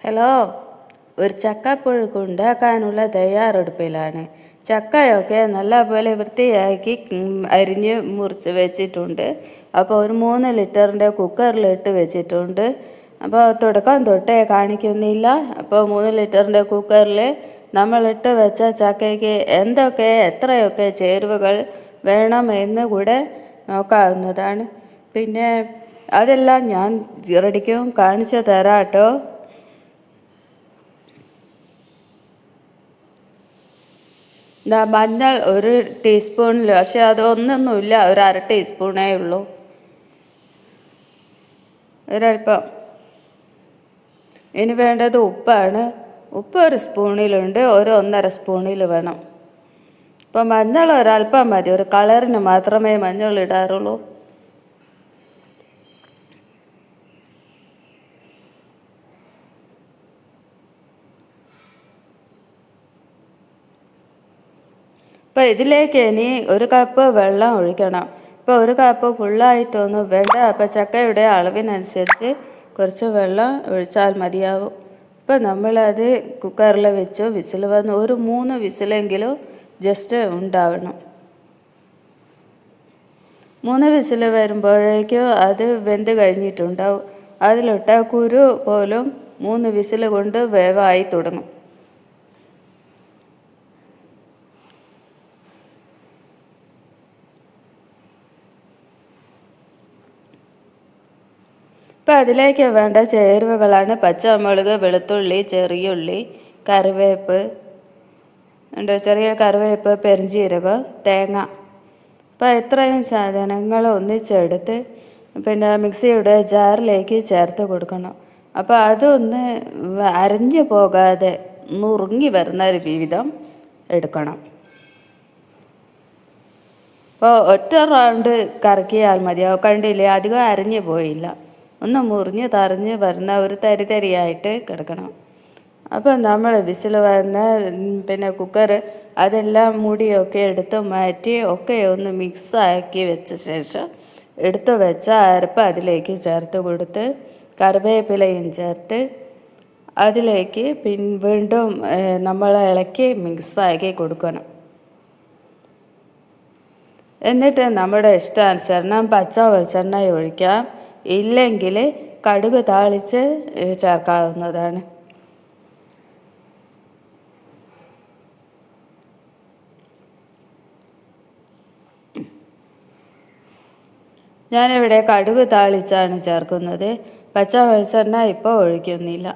Hello, ഒരു ചക്കപ്പുഴുക്ക് ഉണ്ടാക്കാനുള്ള തയ്യാറെടുപ്പിലാണ്. ചക്കയൊക്കെ നല്ലപോലെ വൃത്തിയാക്കി അരിഞ്ഞ് മുറിച്ച് വെച്ചിട്ടുണ്ട്. അപ്പോൾ ഒരു 3 ലിറ്ററിൻ്റെ കുക്കറിലിട്ട് വെച്ചിട്ടുണ്ട്. അപ്പോൾ തുടക്കം തൊട്ടേ കാണിക്കുന്നില്ല. അപ്പോൾ 3 ലിറ്ററിൻ്റെ കുക്കറിൽ നമ്മളിട്ട് വെച്ച ചക്കയ്ക്ക് എത്രയൊക്കെ ചേരുവകൾ വേണമെന്ന് കൂടെ നോക്കാവുന്നതാണ്. പിന്നെ അതെല്ലാം ഞാൻ റെഡിക്കും കാണിച്ചു തരാം കേട്ടോ. മഞ്ഞൾ 1 ടീസ്പൂണിൽ, പക്ഷെ അതൊന്നൊന്നുമില്ല, ഒരു 1/2 ടീസ്പൂണേ ഉള്ളൂ. ഒരൽപ്പം. ഇനി വേണ്ടത് ഉപ്പാണ്. ഉപ്പ് 1 സ്പൂണിലുണ്ട്, 1.5 സ്പൂണിൽ വേണം. ഇപ്പം മഞ്ഞൾ ഒരൽപ്പം മതി, ഒരു കളറിന് മാത്രമേ മഞ്ഞൾ ഇടാറുള്ളൂ. അപ്പോൾ ഇതിലേക്ക് ഇനി 1 കപ്പ് വെള്ളം ഒഴിക്കണം. ഇപ്പോൾ 1 കപ്പ് ഫുള്ളായിട്ടൊന്നും വേണ്ട. അപ്പോൾ ചക്കയുടെ അളവിനനുസരിച്ച് കുറച്ച് വെള്ളം ഒഴിച്ചാൽ മതിയാവും. ഇപ്പോൾ നമ്മളത് കുക്കറിൽ വെച്ചു. വിസിൽ വന്ന് ഒരു 3 വിസിലെങ്കിലും ജസ്റ്റ് ഉണ്ടാവണം. 3 വിസിൽ വരുമ്പോഴേക്കും അത് വെന്ത് കഴിഞ്ഞിട്ടുണ്ടാവും. അതിലിട്ട കുരു പോലും 3 വിസിൽ കൊണ്ട് വേവായി തുടങ്ങും. ഇപ്പം അതിലേക്ക് വേണ്ട ചേരുവകളാണ് പച്ചമുളക്, വെളുത്തുള്ളി, ചെറിയുള്ളി, കറിവേപ്പ് ചെറിയ കറിവേപ്പ്, പെരുംജീരകം, തേങ്ങ. അപ്പോൾ ഇത്രയും സാധനങ്ങൾ ഒന്നിച്ചെടുത്ത് പിന്നെ മിക്സിയുടെ ജാറിലേക്ക് ചേർത്ത് കൊടുക്കണം. അപ്പോൾ അതൊന്ന് അരഞ്ഞു പോകാതെ നുറുങ്ങി വരുന്ന ഒരു വിധം എടുക്കണം. അപ്പോൾ ഒറ്റ റൗണ്ട് കറക്കിയാൽ മതിയാവും. കണ്ടില്ലേ, അധികം അരഞ്ഞു പോയില്ല. ഒന്ന് മുറിഞ്ഞ് തറിഞ്ഞ് വരുന്ന ഒരു തരിയായിട്ട് കിടക്കണം. അപ്പോൾ നമ്മൾ വിസിൽ വന്ന പിന്നെ കുക്കർ അതെല്ലാം മൂടിയൊക്കെ എടുത്ത് മാറ്റി ഒക്കെ ഒന്ന് മിക്സാക്കി വെച്ച ശേഷം എടുത്തു വെച്ച അരപ്പ് അതിലേക്ക് ചേർത്ത് കൊടുത്ത് കറിവേപ്പിലയും ചേർത്ത് അതിലേക്ക് വീണ്ടും നമ്മൾ ഇളക്കി മിക്സാക്കി കൊടുക്കണം. എന്നിട്ട് നമ്മുടെ ഇഷ്ടാനുസരണം പച്ച വെളിച്ചെണ്ണ ഒഴിക്കാം. ഇല്ലെങ്കിൽ കടുക് താളിച്ച് ചേർക്കാവുന്നതാണ്. ഞാനിവിടെ കടുക് താളിച്ചാണ് ചേർക്കുന്നത്. പച്ച വെളിച്ചെണ്ണ ഇപ്പോൾ ഒഴിക്കുന്നില്ല.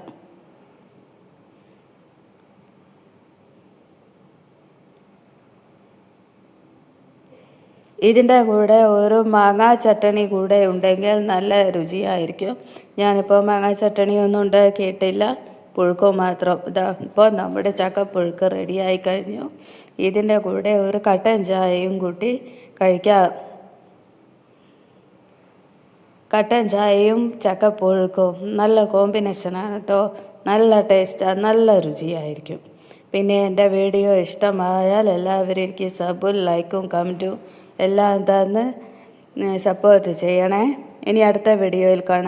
ഇതിൻ്റെ കൂടെ ഒരു മാങ്ങാ ചട്ടണി കൂടെ ഉണ്ടെങ്കിൽ നല്ല രുചിയായിരിക്കും. ഞാനിപ്പോൾ മാങ്ങാ ചട്ടണിയൊന്നും ഉണ്ടാക്കിയിട്ടില്ല, പുഴുക്ക് മാത്രം. ഇപ്പോൾ നമ്മുടെ ചക്കപ്പുഴുക്ക് റെഡിയായി കഴിഞ്ഞു. ഇതിൻ്റെ കൂടെ ഒരു കട്ടൻ ചായയും കൂട്ടി കഴിക്കാം. കട്ടൻ ചായയും ചക്കപ്പുഴുക്കും നല്ല കോമ്പിനേഷനാണ് കേട്ടോ. നല്ല ടേസ്റ്റാണ്, നല്ല രുചിയായിരിക്കും. പിന്നെ എൻ്റെ വീഡിയോ ഇഷ്ടമായാൽ എല്ലാവരും എനിക്ക് സബും ലൈക്കും കമൻറ്റും എല്ലാം തന്ന് സപ്പോർട്ട് ചെയ്യണേ. ഇനി അടുത്ത വീഡിയോയിൽ കാണാം.